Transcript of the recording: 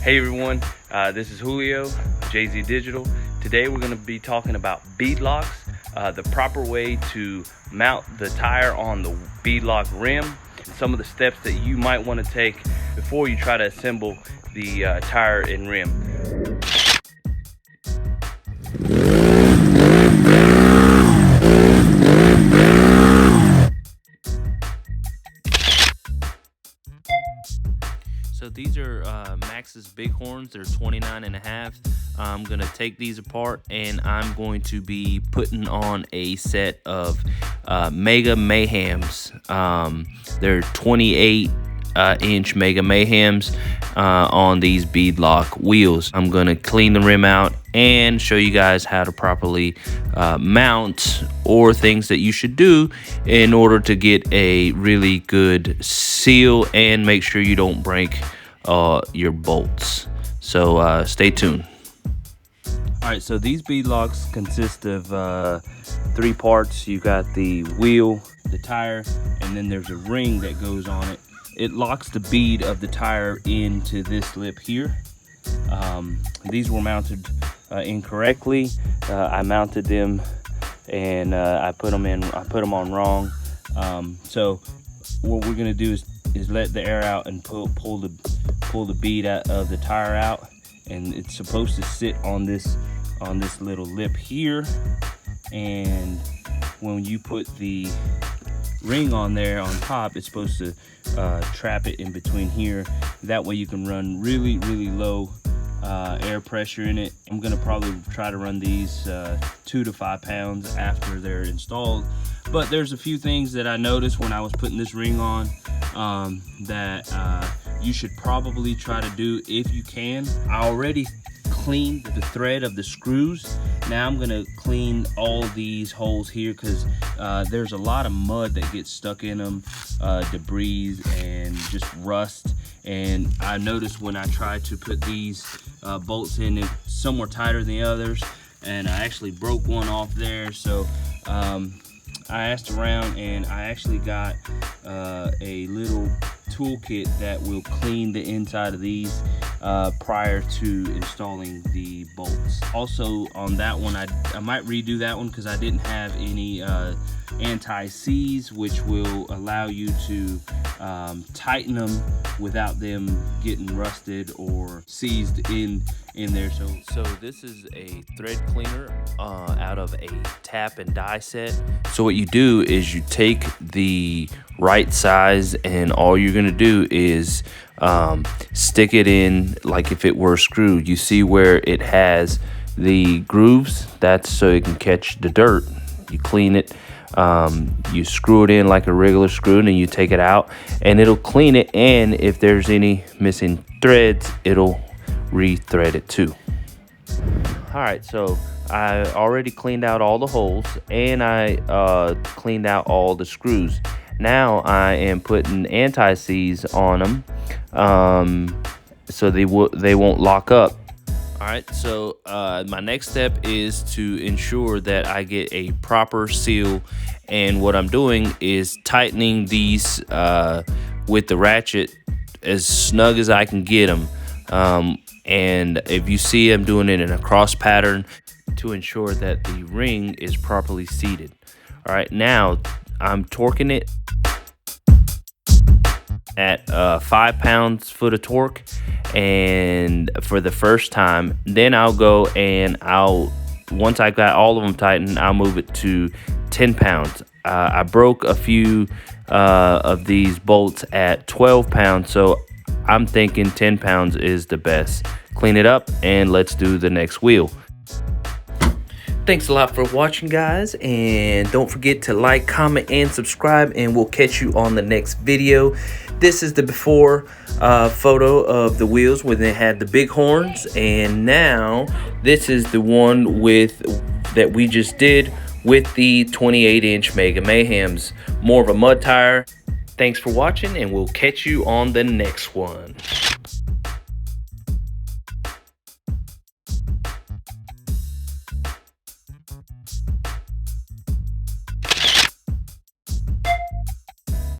Hey everyone, this is Julio, JZ Digital. Today we're going to be talking about beadlocks, the proper way to mount the tire on the beadlock rim, and some of the steps that you might want to take before you try to assemble the tire and rim. So these are Max's Bighorns. They're 29.5. I'm gonna take these apart and I'm going to be putting on a set of Mega Mayhems. They're 28-inch Mega Mayhems on these beadlock wheels. I'm gonna clean the rim out and show you guys how to properly mount, or things that you should do in order to get a really good seal and make sure you don't break your bolts. So stay tuned. All right, so these beadlocks consist of 3 parts. You got the wheel, the tire, and then there's a ring that goes on it. It locks the bead of the tire into this lip here. These were mounted incorrectly. I mounted them and I put them on wrong. So what we're gonna do is let the air out and pull the bead out of the tire out, and it's supposed to sit on this little lip here. And when you put the ring on there on top, it's supposed to trap it in between here. That way you can run really low air pressure in it. I'm gonna probably try to run these 2 to 5 pounds after they're installed. But there's a few things that I noticed when I was putting this ring on that you should probably try to do if you can. I already cleaned the thread of the screws. Now I'm gonna clean all these holes here because there's a lot of mud that gets stuck in them, debris and just rust. And I noticed when I tried to put these bolts in, some were tighter than the others, and I actually broke one off there. So I asked around and I actually got a little toolkit that will clean the inside of these prior to installing the bolts. Also on that one, I might redo that one because I didn't have any anti-seize, which will allow you to tighten them without them getting rusted or seized in there. So this is a thread cleaner out of a tap and die set. So what you do is you take the right size, and all you're gonna do is stick it in like if it were screwed. You see where it has the grooves? That's so it can catch the dirt. You clean it, you screw it in like a regular screw, and then you take it out and it'll clean it, and if there's any missing threads, it'll re-thread it too. All right, so I already cleaned out all the holes and I cleaned out all the screws. Now I am putting anti-seize on them so they won't lock up. All right, so my next step is to ensure that I get a proper seal, and what I'm doing is tightening these with the ratchet as snug as I can get them. And if you see, I'm doing it in a cross pattern to ensure that the ring is properly seated. All right, now I'm torquing it at 5 pounds-foot of torque, and for the first time. Then I'll go and once I got all of them tightened, I'll move it to 10 pounds. I broke a few of these bolts at 12 pounds, so I'm thinking 10 pounds is the best. Clean it up and let's do the next wheel. Thanks a lot for watching, guys, and don't forget to like, comment, and subscribe, and we'll catch you on the next video. This is the before photo of the wheels when they had the Bighorns, and now this is the one that we just did with the 28-inch Mega Mayhems. More of a mud tire. Thanks for watching, and we'll catch you on the next one.